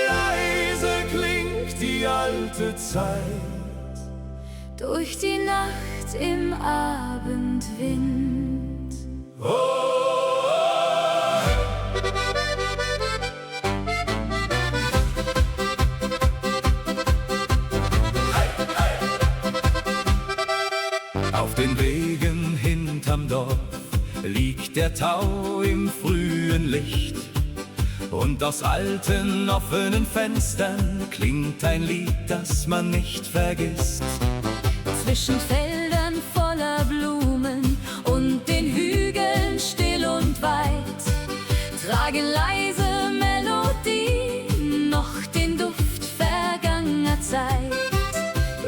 Leise klingt die alte Zeit durch die Nacht im Abendwind. Auf den Wegen hinterm Dorf liegt der Tau im frühen Licht. Und aus alten, offenen Fenstern klingt ein Lied, das man nicht vergisst. Zwischen Feldern voller Blumen und den Hügeln still und weit tragen leise Melodien noch den Duft vergangener Zeit.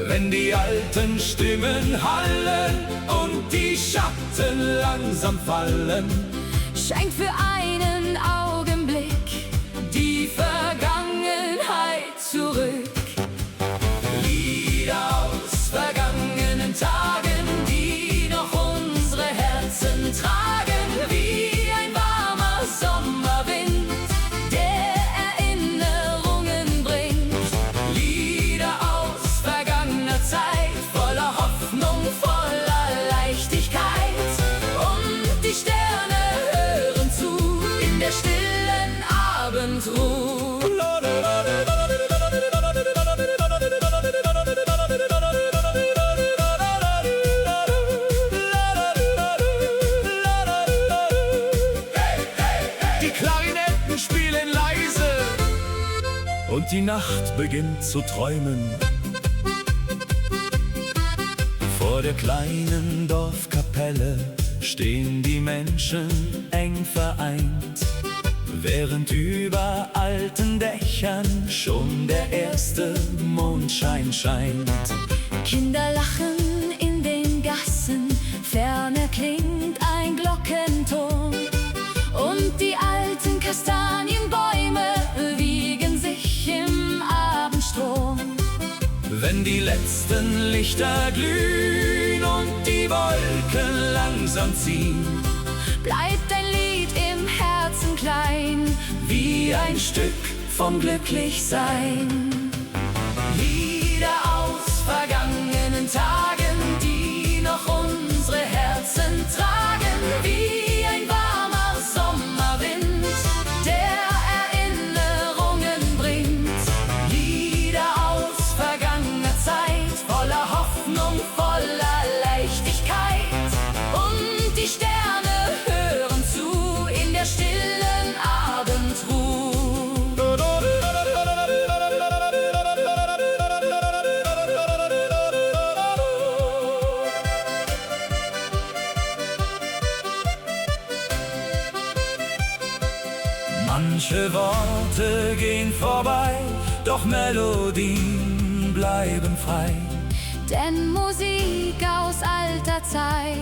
Wenn die alten Stimmen hallen und die Schatten langsam fallen, scheint für einen Augenblick die Vergangenheit zurück. Lieder aus vergangenen Tagen, die noch unsere Herzen tragen, wie ein warmer Sommerwind, Der Erinnerungen bringt. Lieder aus vergangener Zeit, voller Hoffnung, voller Leichtigkeit. Und die Sterne hören zu in der stillen Abendruhe. Die Klarinetten spielen leise und die Nacht beginnt zu träumen. Vor der kleinen Dorfkapelle stehen die Menschen eng vereint, während über alten Dächern schon der erste Mondschein scheint. Kinder lachen in den Gassen, ferne klingt ein Glockenton. Und die alten Kastanienbäume wiegen sich im Abendstrom. Wenn die letzten Lichter glühen und die Wolken langsam ziehen, Bleibt ein Lied im Herzen klein, wie ein Stück vom Glücklichsein. Lieder aus vergangenen Tagen, die noch unsere Herzen tragen, wie ein warmer Sommerwind, der Erinnerungen bringt. Lieder aus vergangener Zeit, voller Hoffnung, voller Leichtigkeit. und die Sterne hören zu in der stillen Abendruhe. Manche Worte gehen vorbei, doch Melodien bleiben frei. Denn Musik aus alter Zeit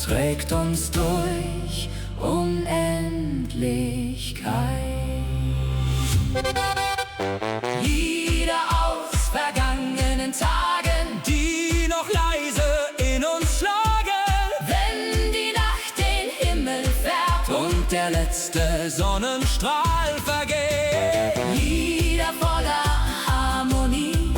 Trägt uns durch Unendlichkeit. Lieder aus vergangenen Tagen, die noch leise in uns schlagen. Wenn die Nacht den Himmel färbt Und der letzte Sonnenstrahl vergeht. Lieder voller Harmonie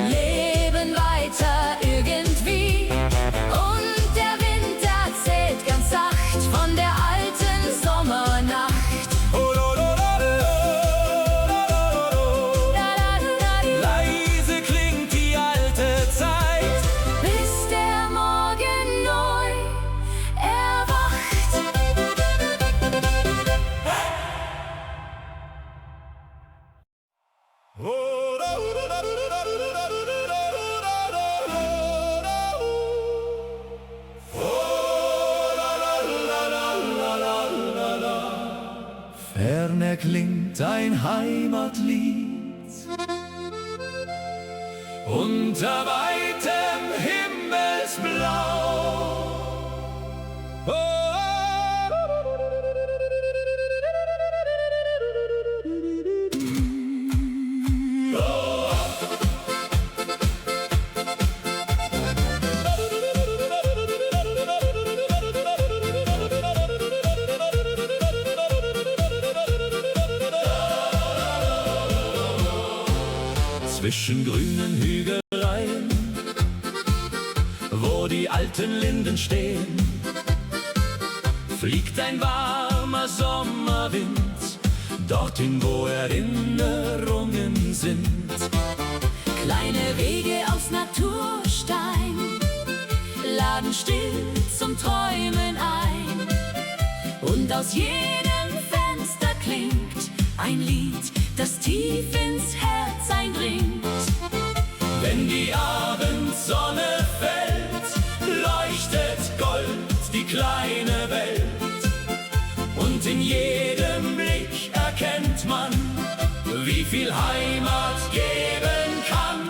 leben weiter irgendwie. Und der Wind erzählt ganz sacht von der alten Sommernacht. Leise klingt die alte Zeit, Bis der Morgen neu erwacht. fern erklingt ein Heimatlied. Unter weitem Himmelsblau. zwischen grünen Hügeleien, wo die alten Linden stehen, fliegt ein warmer Sommerwind dorthin, wo Erinnerungen sind. Kleine Wege aus Naturstein laden still zum Träumen ein. Und aus jedem Fenster klingt ein Lied, das tief ins Herz eindringt. Wenn die Abendsonne fällt, leuchtet Gold die kleine Welt. Und in jedem Blick erkennt man, wie viel Heimat geben kann.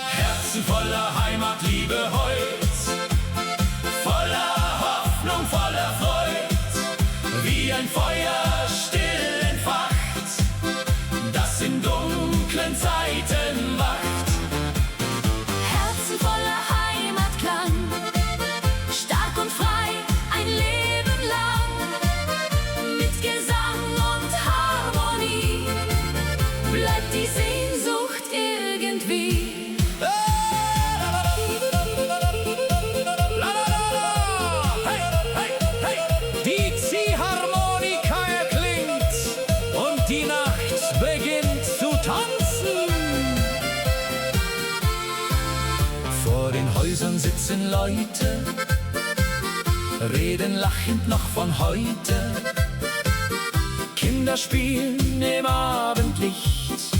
Herzen voller Heimatliebe heut, voller Hoffnung, voller Freud, wie ein Feuer still entfacht, das in dunklen Zeiten wacht. Herzen voller Heimatklang, stark und frei ein Leben lang, mit Gesang und Harmonie bleibt die Sehnsucht irgendwie. Die Ziehharmonika erklingt und die Nacht beginnt zu tanzen. Vor den Häusern sitzen Leute, reden lachend noch von heute. Kinder spielen im Abendlicht,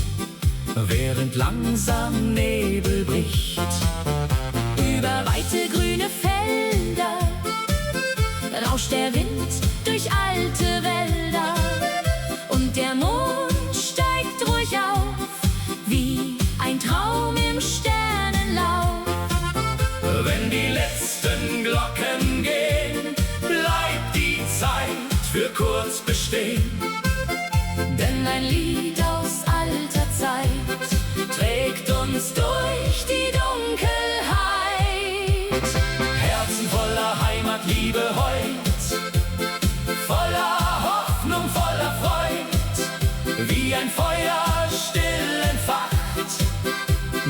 während langsam Nebel bricht. Über weite grüne Felder rauscht der Wind durch alte Wälder. Und der Mond steigt ruhig auf, wie ein Traum im Sternenlauf. Wenn die letzten Glocken gehen, bleibt die Zeit für kurz bestehen. Denn ein Lied aus alter Zeit trägt uns durch die Dunkelheit. Herzen voller Heimatliebe heut, voller Hoffnung, voller Freud, wie ein Feuer still entfacht,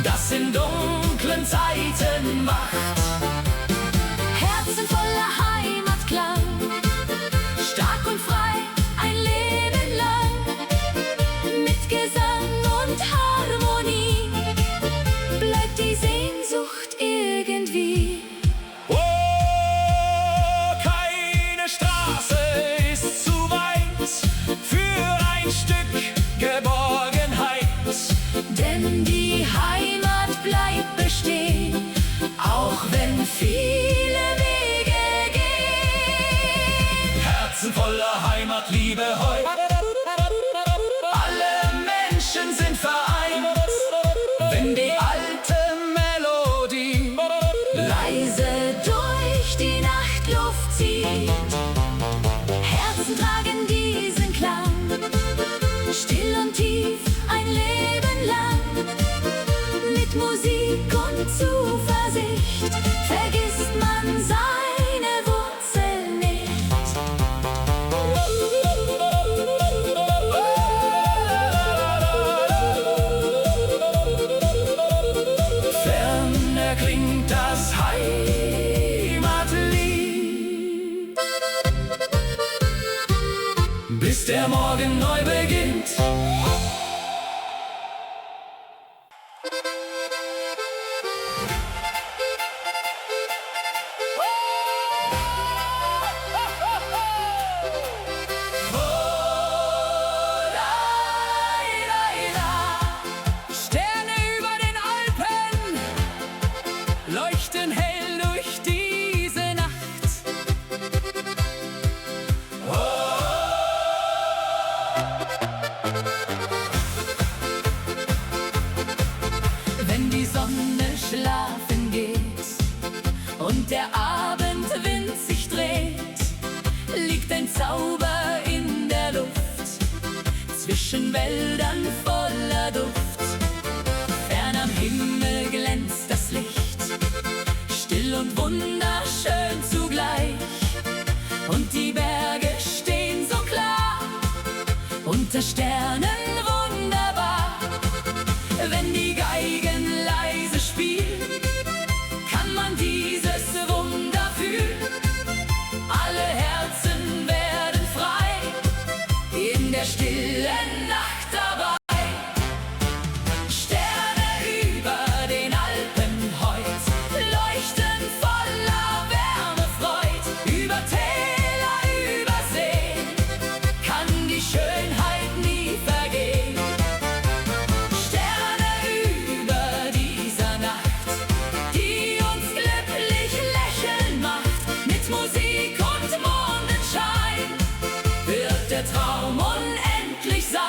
das in dunklen Zeiten wacht. Herzen voller Heimatklang, stark und frei ein Leben lang, mit Gesang und Harmonie bleibt die Sehnsucht irgendwie. Oh, keine Straße ist zu weit für ein Stück Geborgenheit. Denn die Heimat bleibt bestehen, auch wenn viele Wege gehen. Herzen voller Heimatliebe heut, alle Menschen sind vereint, wenn die alte Melodie Leise durch die Nachtluft zieht. Herzen tragen diesen Klang, still und tief ein Leben lang. Mit Musik und Zuversicht vergisst man seine Wurzeln nicht. fern erklingt das Heimatlied, bis der Morgen neu beginnt. Sterne über den Alpen leuchten hell durch diese Nacht. Wenn die Sonne schlafen geht und der Abendwind sich dreht, liegt ein Zauber in der Luft, zwischen Wäldern voller Duft. Fern am Himmel glänzt das Licht, still und wunderschön zugleich. Und die Berge stehen so klar, unter Sternen wunderbar. man dieses Wunder fühlt. Alle Herzen werden frei, in der stillen Nacht dabei. Sterne über den Alpen heut leuchten voller Wärme, Freud. Über Täler, über Seen kann die Schönheit nie vergehen. Sterne über dieser Nacht, die uns glücklich lächeln macht. Mit Musik und Mondenschein wird der Traum unendlich sein.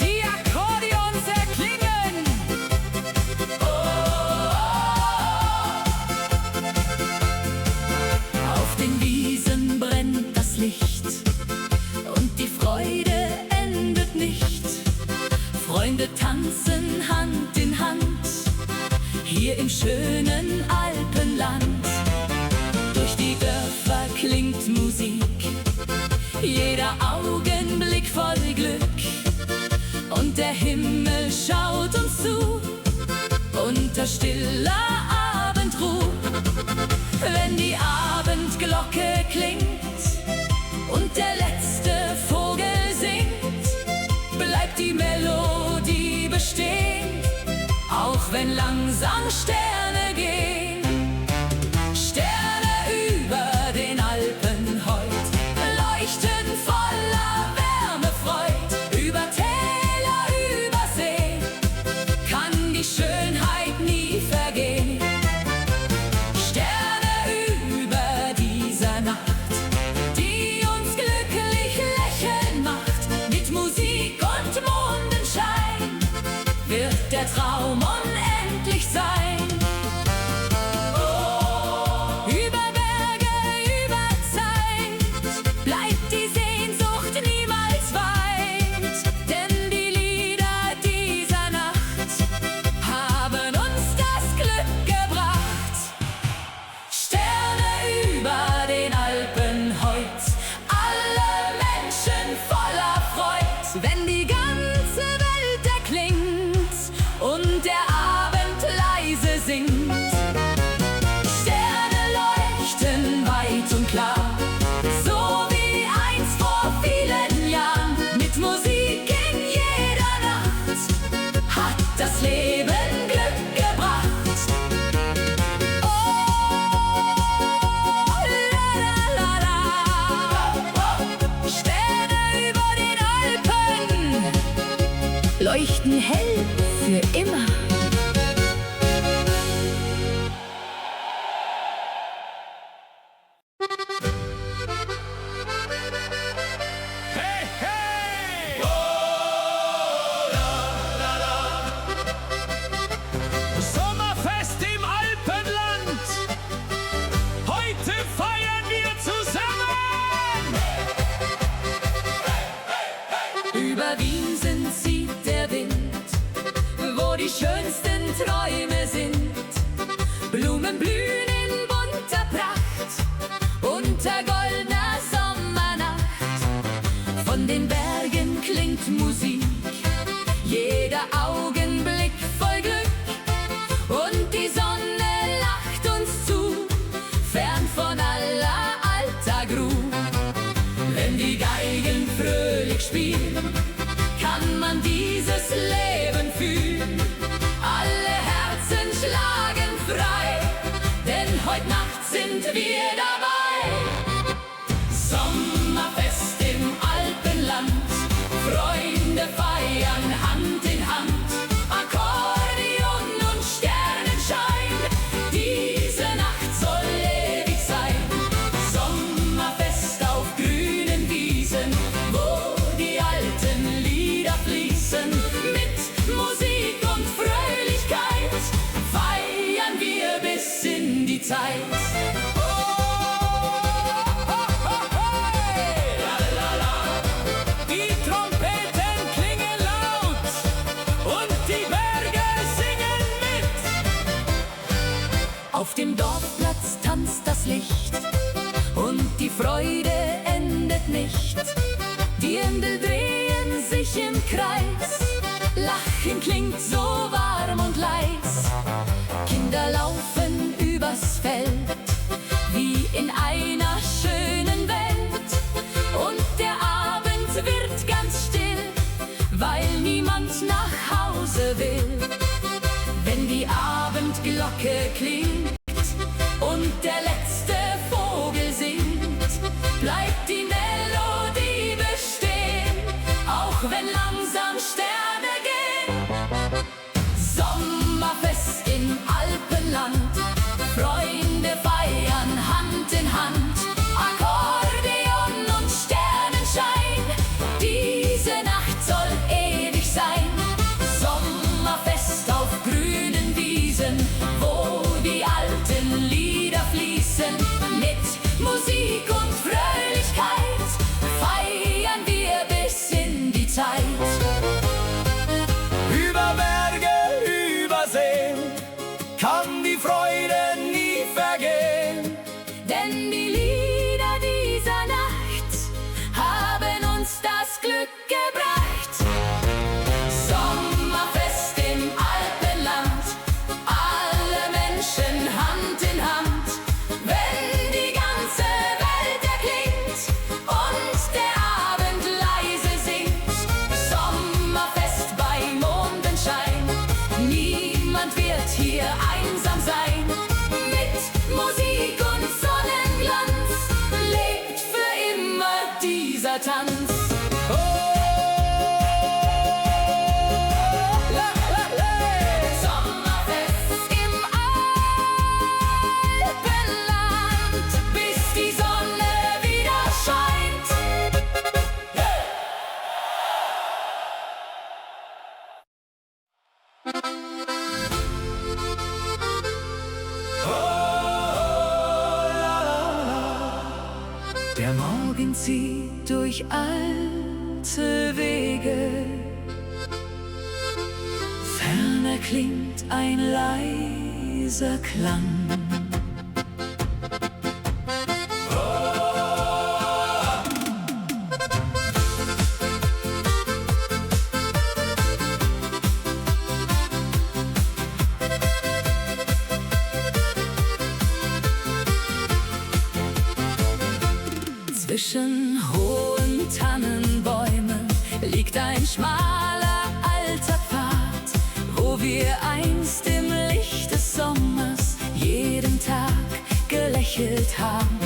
Die Akkordeons erklingen. Auf den Wiesen brennt das Licht und die Freude endet nicht. Freunde tanzen Hand in Hand, hier im schönen Alpenland. Durch die Dörfer klingt Musik, jeder Augenblick voll Glück. Und der Himmel schaut uns zu, unter stiller Abendruhe. Wenn die Abendglocke klingt und der letzte Vogel singt, bleibt die Melodie bestehen, auch wenn langsam Sterne gehen. Sterne über den Alpen heut leuchten voller Wärme, Freud. Über Täler, über See kann die Schönheit nie vergehen. Sterne über dieser Nacht, die uns glücklich lächeln macht. Mit Musik und Mondenschein wird der Traum unendlich sein. Über Berge, über Zeit bleibt die Sehnsucht niemals weit. Denn die Lieder dieser Nacht haben uns das Glück gebracht. Sterne über den Alpen heut, alle Menschen voller Freud. Wenn die ganze Welt erklingt und der Abend leise singt. Sterne leuchten weit und klar, so wie einst vor vielen Jahren. Mit Musik in jeder Nacht hat das Leben Glück gebracht. Oh, la la la la. Sterne über den Alpen leuchten hell für immer. Hey, hey! Sommerfest im Alpenland. Heute feiern wir zusammen. Über Wiesen zieht der Wind, wo die schönsten Träume sind. Blumen blühen in bunter Pracht, unter goldener Sommernacht. Von den Bergen klingt Musik, jeder Augenblick voll Glück. Und die Sonne lacht uns zu, fern von aller Alltagruh. Wenn die Geigen fröhlich spielen, kann man dieses Leben fühlen. Alle Herzen schlagen frei, denn heute Nacht sind wir dabei. Sommerfest im Alpenland, Freunde feiern Hand in Hand. Akkordeon und Sternenschein, diese Nacht soll ewig sein. Sommerfest auf grünen Wiesen, wo die alten Lieder fließen. Mit Musik und Fröhlichkeit feiern wir bis in die Zeit. Die Trompeten klingen laut und die Berge singen mit. Auf dem Dorfplatz tanzt das Licht und die Freude endet nicht. Die Händel drehen sich im Kreis. Lachen klingt so warm und leis. Kinder laufen übers Feld, wie in einer schönen Welt. Und der Abend wird ganz still, weil niemand nach Hause will. Wenn die Abendglocke klingt und der letzte Vogel singt, bleibt die Melodie bestehen, auch wenn langsam Sterne gehen. Sommerfest im Alpenland, Freunde feiern Hand in Hand. Akkordeon und Sternenschein, diese Nacht soll ewig sein. Sommerfest auf grünen Wiesen, wo die alten Lieder fließen. Mit Musik und Fröhlichkeit feiern wir bis in die Zeit. Über Berge, über Seen kann die Freude nie vergehen. Denn die Lieder dieser Nacht haben uns das Glück gebracht. Sommerfest im Alpenland, alle Menschen Hand in Hand. Wenn die ganze Welt erklingt und der Abend leise singt. Sommerfest bei Mondenschein, niemand wird hier einsam sein. Mit Musik und Sonnenglanz lebt für immer dieser Tanz. Sommerfest im Alpenland, bis die Sonne wieder scheint. Der Morgen zieht durch alte Wege, ferner klingt ein leiser Klang. Zwischen hohen Tannenbäumen liegt ein schmaler alter Pfad, wo wir einst im Licht des Sommers jeden Tag gelächelt haben.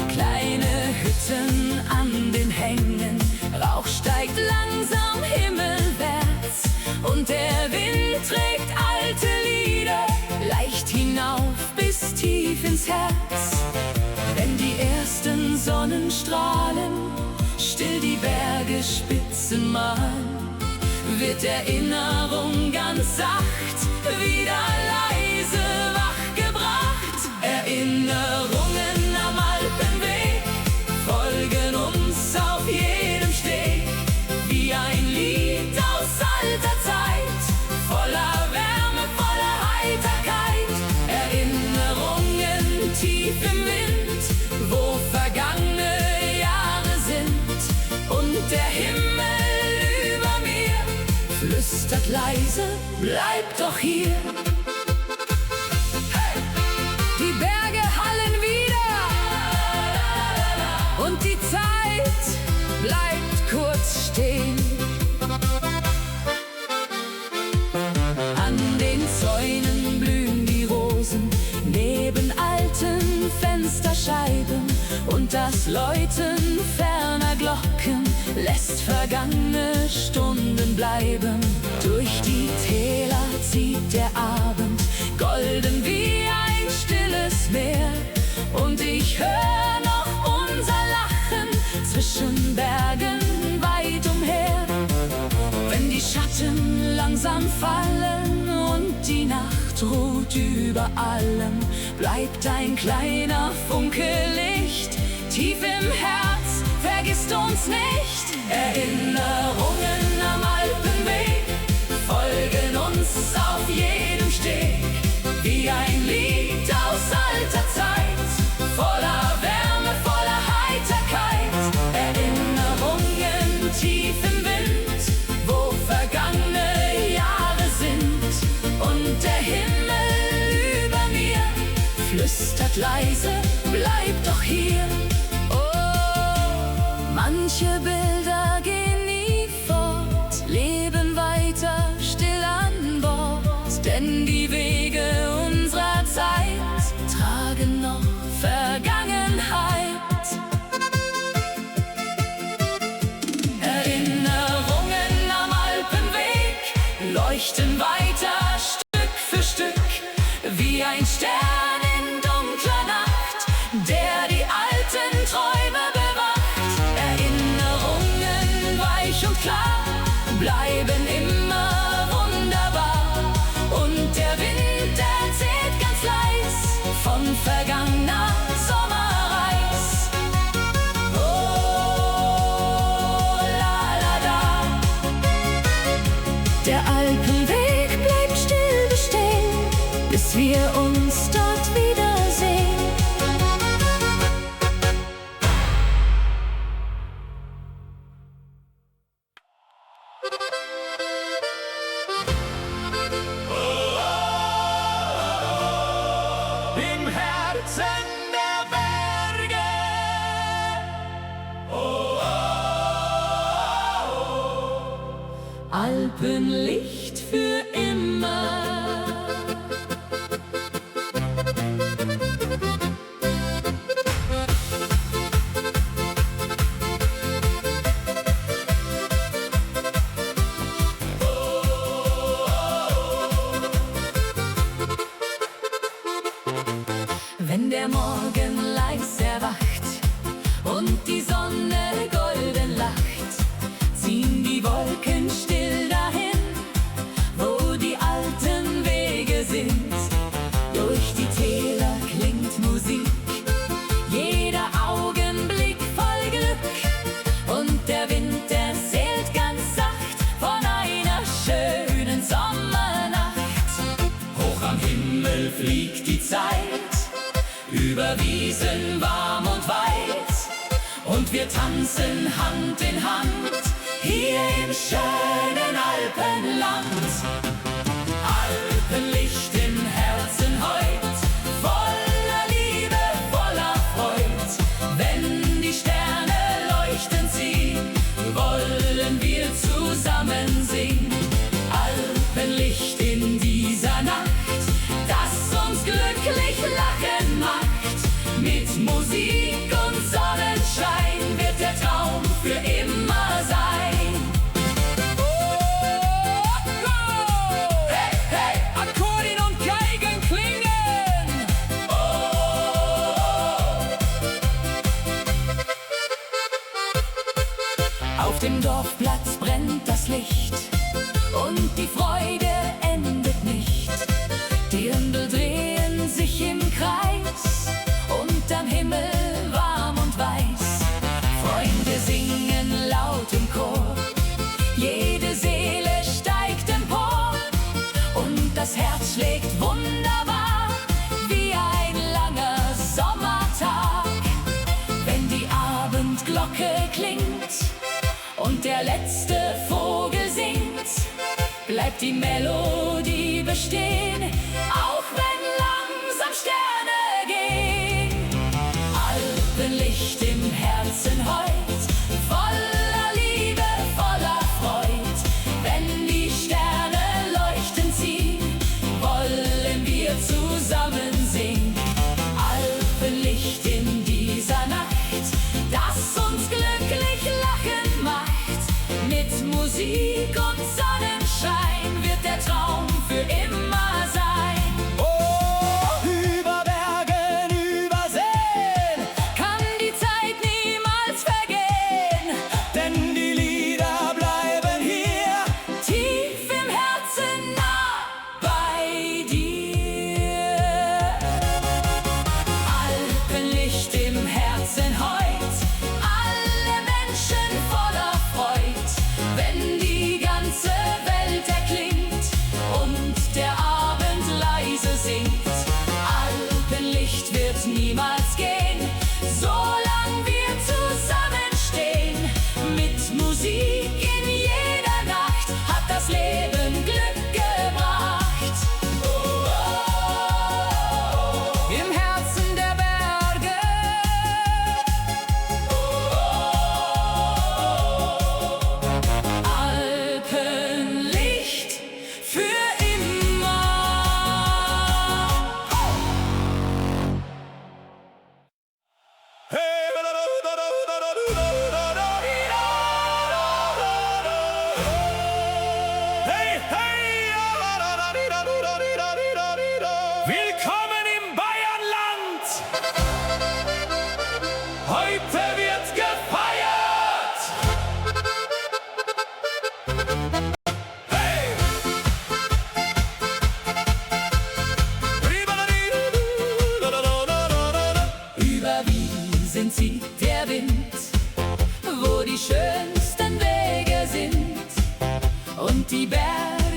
Kleine Hütten an den Hängen, Rauch steigt langsam himmelwärts und der Wind trägt alte Lieder leicht hinauf bis tief ins Herz. Wenn die ersten Sonnenstrahlen still die Bergespitzen malen, wird Erinnerung ganz sacht wieder leise wachgebracht. Erinnerungen am Alpenweg folgen uns auf jedem Steg, wie ein Lied aus alter Zeit, voller Wärme, voller Heiterkeit. Erinnerungen tief im Wind, wo vergangene Jahre sind, und der Himmel über mir flüstert leise, bleib doch hier. Hey! Die Berge hallen wieder und die Zeit bleibt kurz stehen. An den Zäunen blühen die Rosen neben alten Fensterscheiben, und das Läuten ferner Glocken lässt vergangene Stunden bleiben. Durch die Täler zieht der Abend, golden wie ein stilles Meer, und ich hör noch unser Lachen zwischen Bergen weit umher. Wenn die Schatten langsam fallen und die Nacht ruht über allem, bleibt ein kleiner Funke Licht tief im Herz, vergisst uns nicht. Erinnerungen am Alpenweg folgen uns auf jedem Steg, wie ein Lied aus alter Zeit, voller Wärme, voller Heiterkeit. Erinnerungen tief im Wind, Stadt leise, bleib doch hier. Oh, manche Bilder gehen nie fort, leben weiter still an Bord, denn die Wege unserer Zeit tragen noch Vergangenheit. Erinnerungen am Alpenweg leuchten weiter Stück für Stück, wie ein Stern in dunkler Nacht, der die alten Träume bewacht. Erinnerungen weich und klar bleiben immer wunderbar, und der Wind erzählt ganz leis von vergangener Sommerreis. Oh, la la da. Der Alpenweg bleibt still bestehen, bis wir uns dort wiedersehen. Im Herzen der Berge. Alpenlicht für immer. Wenn der Morgen leis erwacht und die Sonne golden lacht, ziehen die Wolken still dahin, wo die alten Wege sind. Durch die Täler klingt Musik, jeder Augenblick voll Glück, und der Wind erzählt ganz sacht von einer schönen Sommernacht. Hoch am Himmel fliegt die Zeit, über Wiesen warm und weit, und wir tanzen Hand in Hand hier im schönen Alpenland. Alpenlicht im Herzen heut, voller Liebe, voller Freud. Wenn die Sterne leuchten sie, wollen wir zusammen singen. Alpenlicht in dieser Nacht, das uns glücklich lachen macht. Mit Musik und Sonnenschein wird der Traum für immer sein. Hey, hey, Akkordeon und Geigen klingen. Auf dem Dorfplatz brennt das Licht und die Freude endet nicht. Die Ründel drehen sich im Kreis und am Himmel warm und weiß. Freunde singen laut im Chor, jede Seele steigt empor, und das Herz schlägt wunderbar wie ein langer Sommertag. Wenn die Abendglocke klingt und der letzte Vogel singt, bleibt die Melodie bestehen, auch wenn langsam Sterne gehen. Alpenlicht im Herzen heut, voller Liebe, voller Freud. Wenn die Sterne leuchten sie, wollen wir zusammen singen. Alpenlicht in dieser Nacht, das uns glücklich lachen macht. Mit Musik und Sonnenschein wird der Traum für immer sein. Oh, über Berg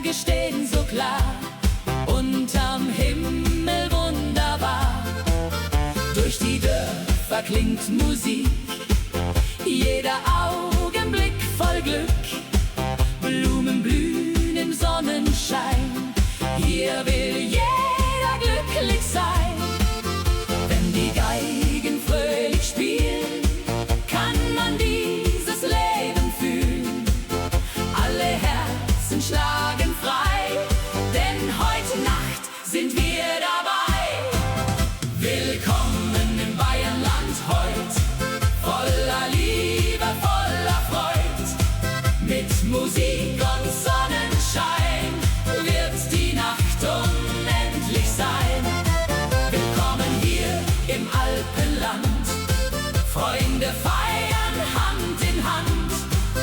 Berge stehen so klar, unterm Himmel wunderbar. Durch die Dörfer klingt Musik, jeder Augenblick voll Glück. Blumen blühen im Sonnenschein, hier will jeder glücklich sein. Wenn die Geigen fröhlich spielen, kann man dieses Leben fühlen. Alle Herzen schlagen frei, denn heute Nacht sind wir dabei. Willkommen im Bayernland heut, voller Liebe, voller Freud. Mit Musik und Sonnenschein wird die Nacht unendlich sein. Willkommen hier im Alpenland, Freunde feiern Hand in Hand.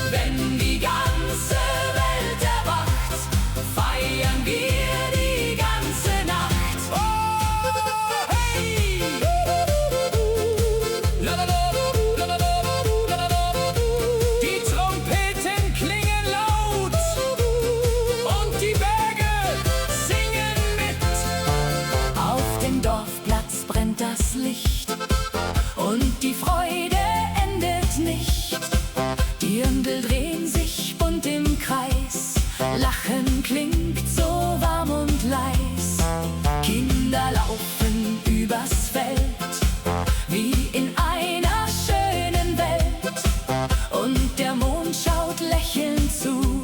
Wenn die ganze Welt erwacht, feiern wir die ganze Nacht. Oh, hey! Die Trompeten klingen laut und die Berge singen mit. Auf dem Dorfplatz brennt das Licht und die Freude endet nicht. Die Dirndl drehen sich bunt im Kreis, Lachen klingt so warm und leis. Kinder laufen übers Feld, wie in einer schönen Welt. Und der Mond schaut lächelnd zu,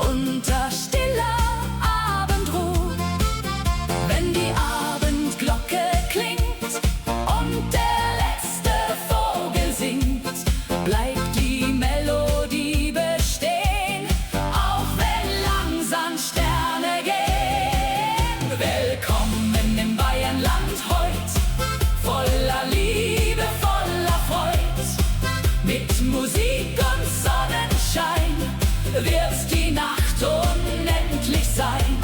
unter stiller Abendruh. Wenn die Abendglocke klingt und der letzte Vogel singt, bleibt die Melodie bestehen, auch wenn langsam Sterne gehen. Willkommen im Bayernland heut, voller Liebe, voller Freud. Mit Musik und Sonnenschein wird die Nacht unendlich sein.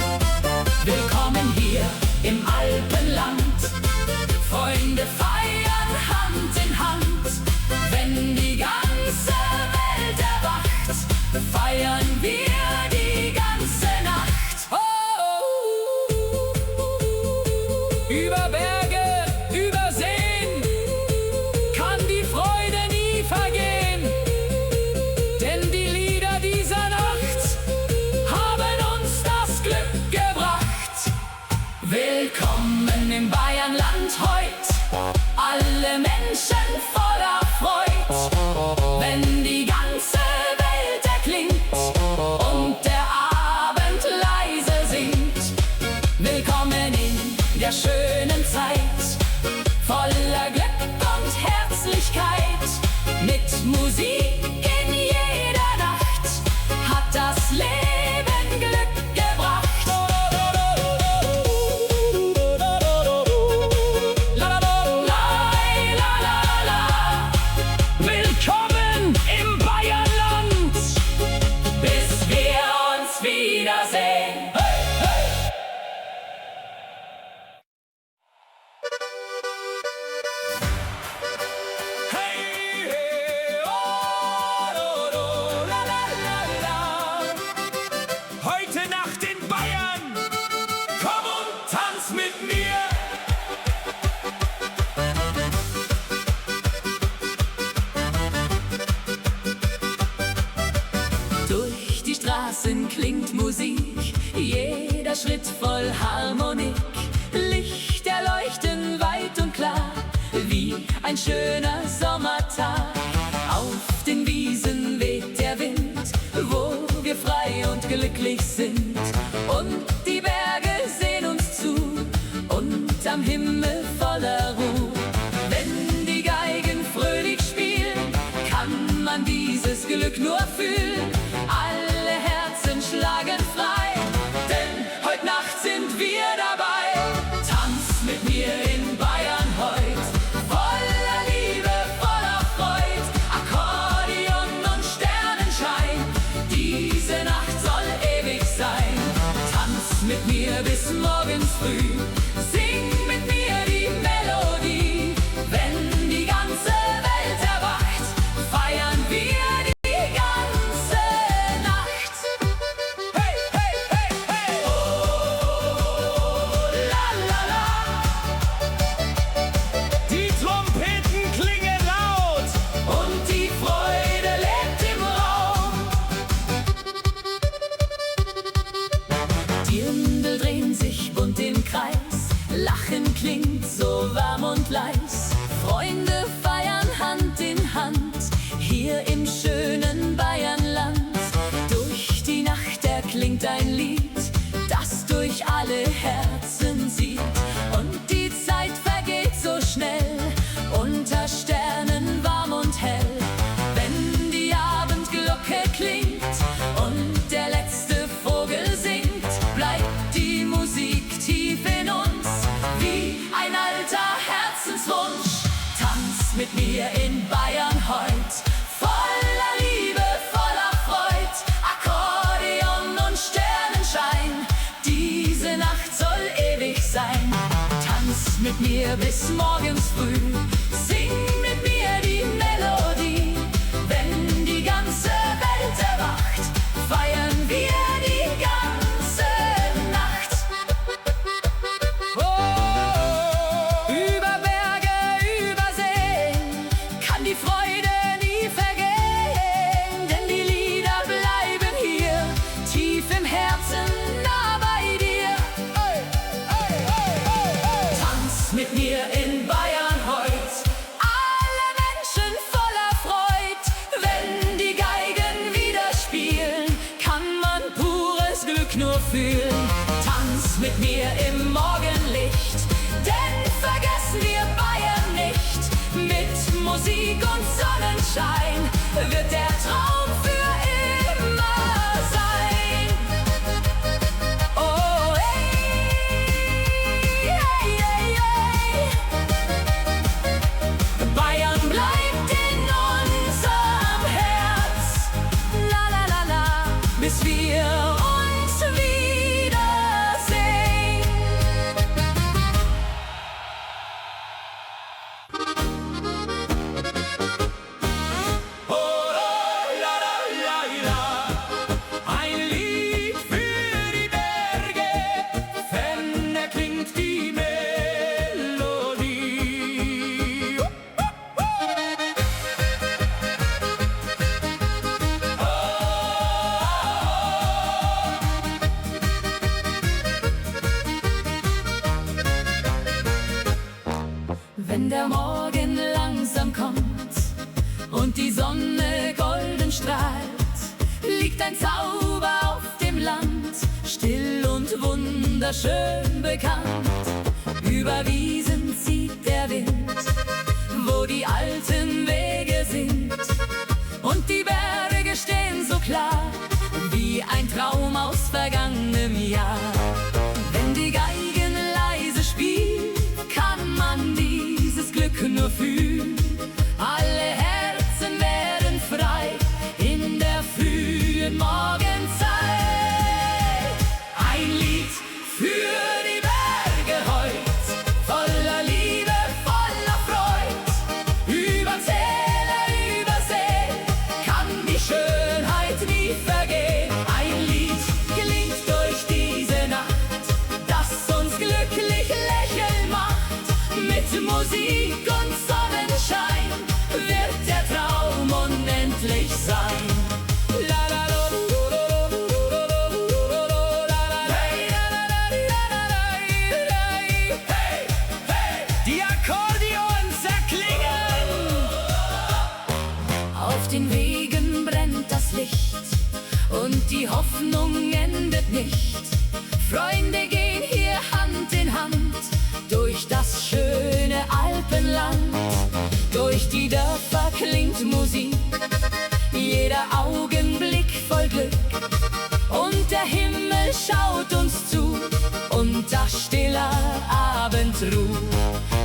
Willkommen hier im Alpenland, Freunde feiern Hand in Hand. Wenn die ganze Welt erwacht, feiern wir die ganze Nacht. Über Berge, über Seen kann die Freude nie vergehen, denn die Lieder dieser Nacht haben uns das Glück gebracht. Willkommen im Bayernland heut, alle Menschen voller Freud. Wenn die ganze Welt erklingt und der Abend leise singt. Willkommen in der schönen Zeit, voller Glück und Herzlichkeit. Mit Musik in jeder Nacht hat das Leben Glück gebracht. Willkommen im Bayernland, bis wir uns wiedersehen. Hey, hey! Hey, hey, oh, do, do, la, la, la, la. Heute Nacht in Bayern, komm und tanz mit mir. Durch die Straßen klingt Musik, jeder Schritt voll Harmonik. Lichter leuchten weit und klar, wie ein schöner Sommertag. Auf den Wiesen weht der Wind, wo wir frei und glücklich sind. Und die Berge sehen uns zu, und am Himmel voller Ruhe. Wenn die Geigen fröhlich spielen, kann man dieses Glück nur fühlen. Alle Herzen schlagen frei, denn heute Nacht sind wir dabei. Tanz mit mir in Bayern heut, voller Liebe, voller Freud. Akkordeon und Sternenschein, diese Nacht soll ewig sein. Tanz mit mir bis morgens früh, sing mit mir die Melodie. Wenn die ganze Welt erwacht, feiern wir die ganze Nacht. Hey, hey, hey! und leis. Freunde feiern Hand in Hand, hier im schönen Bayernland. Durch die Nacht erklingt ein Lied, das durch alle Herzen zieht. Und die Zeit vergeht so schnell, unter Sternen warm und hell. Wenn die Abendglocke klingt und der letzte Vogel singt, bleibt die Musik tief in uns, wie ein alter Herzenswunsch. Tanz mit mir in Bayern heut, voller Liebe, voller Freud, Akkordeon und Sternenschein, diese Nacht soll ewig sein. Tanz mit mir bis morgens früh, sing mit mir die Melodie. Wenn die ganze Welt erwacht, feiern wir die ganze Nacht. Oh, über Berge, über Seen kann die Freude nie vergehen, denn die Lieder bleiben hier, tief im Herzen, nah bei dir. Tanz mit mir in Bayern heut, alle Menschen voller Freud. Wenn die Geigen wieder spielen, kann man pures Glück nur fühlen. Tanz mit mir im Morgenlicht, denn vergessen wir Bayern nicht. Mit Musik und Sonnenschein wird der Traum für immer sein. Oh, hey, hey, hey. Bayern bleibt in unserem Herz, la la la la, bis wir uns wiedersehen. Oh, la, la, la, la. Ein Lied für die Berge, fern erklingt die Melodie. Wenn der Morgen langsam kommt und die Sonne golden strahlt, liegt ein Zauber auf dem Land, still und wunderschön bekannt. Über Wiesen zieht der Wind, wo die alten Wege sind, und die Berge stehen so klar, wie ein Traum aus vergangenem Jahr. Wenn die Geigen leise spielt, kann man dieses Glück nur fühlen. Alle Herzen werden frei in der frühen Morgenzeit. Ein Lied für die Berge heut, voller Liebe, voller Freud. Über Täler, über See kann die Schönheit nie vergehen. Ein Lied klingt durch diese Nacht, das uns glücklich lächeln macht. Mit Musik und Sonnenschein wird der Traum unendlich sein. La, la, la, la, la, la, la, hey, hey, die Akkordeons erklingen. Auf den Wegen brennt das Licht und die Hoffnung endet nicht. Freunde gehen hier Hand in Hand durch das schöne Alpenland. Durch die Dörfer klingt Musik, jeder Augenblick voll Glück. Und der Himmel schaut uns zu, unter stiller Abendruh.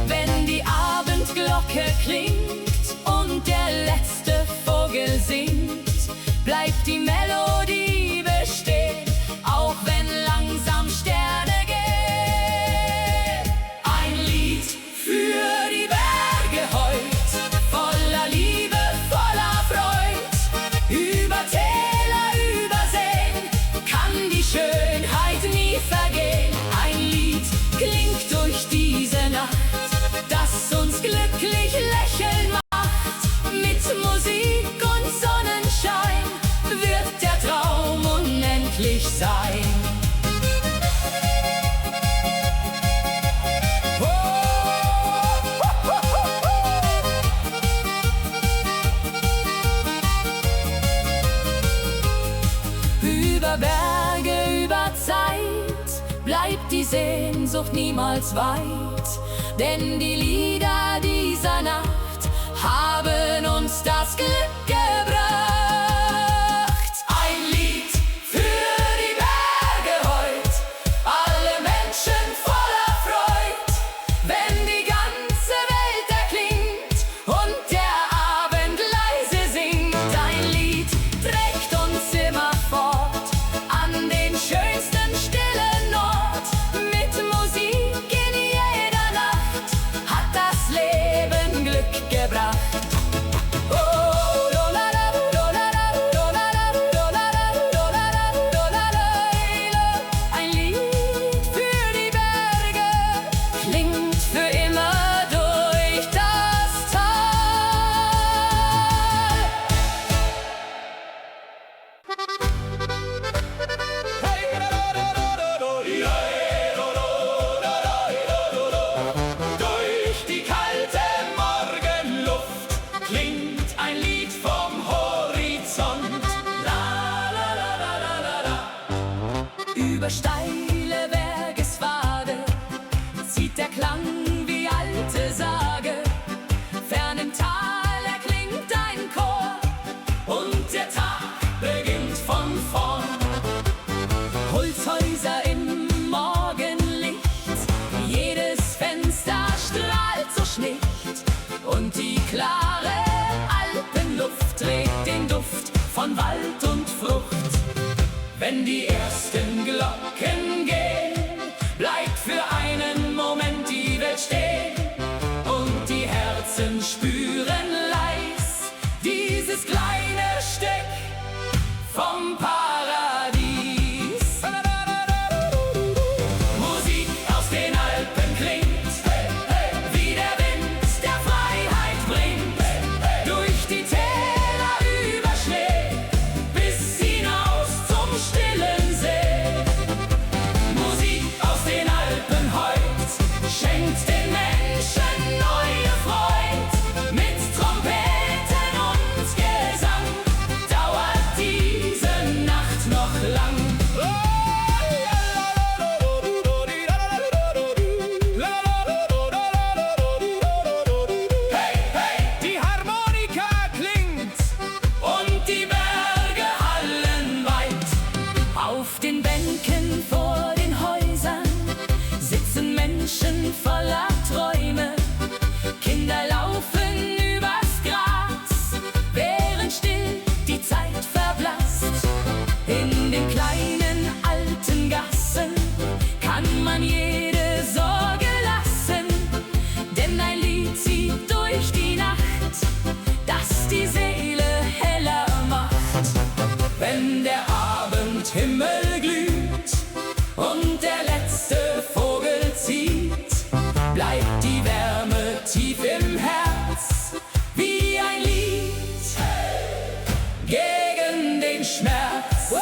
Wenn die Abendglocke klingt und der letzte Vogel singt, bleibt die Melodie bestehen, auch wenn langsam Sterne gehen. Ein Lied für die Berge heut, voller Liebe, voller Freud. Über Täler, über Seen kann die Schönheit nie vergehen. Ein Lied klingt durch diese Nacht, das uns glücklich lächeln macht. Mit Musik und Sonne bleibt die Sehnsucht niemals weit, denn die Lieder dieser Nacht haben uns das Glück gebracht. Ein Lied für die Berge heut, alle Menschen voller Freud, wenn die ganze Welt erklingt und der Abend leise singt. Ein Lied trägt uns immer fort an den schönsten stillen Ort. Mit Musik in jeder Nacht hat das Leben Glück gebracht. Ein Lied für die Berge klingt für immer durch das Tal. Durch die kalte Morgenluft klingt ein Lied vom Horizont. La la la la la la la. Über steile Bergespfade zieht der Klang wie alte Sage. Fern im Tal erklingt ein Chor und der Tag beginnt von vorn. Holzhäuser im Morgenlicht, jedes Fenster strahlt so schlicht und die klare Alpenluft trägt den Duft von Wald und Frucht. Wenn die ersten Glocken gehen, bleibt für einen Moment die Welt stehen und die Herzen spüren leis dieses kleine Stück vom Paradies. Musik aus den Alpen klingt, wie der Wind, der Freiheit bringt, durch die Täler über Schnee bis hinaus zum stillen See. Musik aus den Alpen heut schenkt den Menschen neue Freud. Mit Trompeten und Gesang dauert diese Nacht noch lang. Hey, hey, die Harmonika klingt und die Berge hallen weit. Auf den Bänken vor den Häusern sitzen Menschen voller Träume. Kinder laufen übers Gras, während still die Zeit verblasst. In den kleinen alten Gassen kann man jede Sorge lassen, denn ein Lied zieht durch die Nacht, das die Seele heller macht. Wenn der Abendhimmel glüht und der letzte Vogel zieht, bleibt die Wärme tief im Herz wie ein Lied gegen den Schmerz.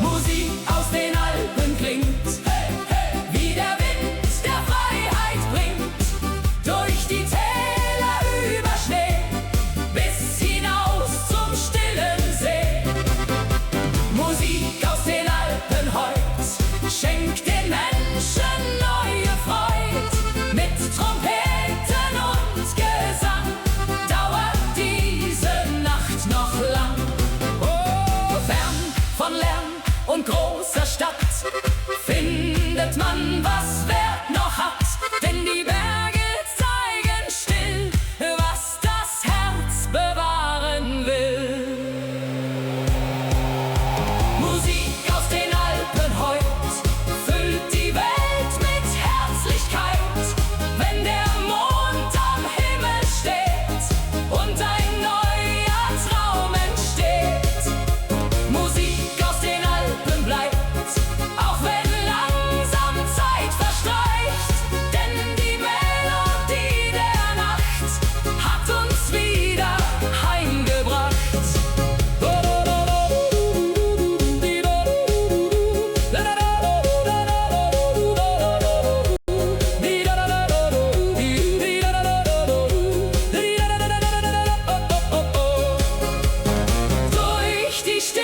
Musik aus den Alpen klingt, wie der Wind, der Freiheit bringt, durch die Täler über Schnee bis hinaus zum stillen See. Musik aus den Alpen heut schenkt den Menschen neue Freud. Mit Trompeten und Gesang dauert diese Nacht noch lang. Oh, fern von Lärm und großer Stadt findet man, was Wert noch hat, denn die Berge zeigen still, was das Herz bewahren will. Musik aus den Alpen heut füllt die Welt mit Herzlichkeit, wenn der Mond am Himmel steht und ein neuer Traum entsteht. Musik aus den Alpen bleibt, auch wenn langsam Zeit verstreicht, denn die Melodie der Nacht hat uns wieder heimgebracht. Durch die Stille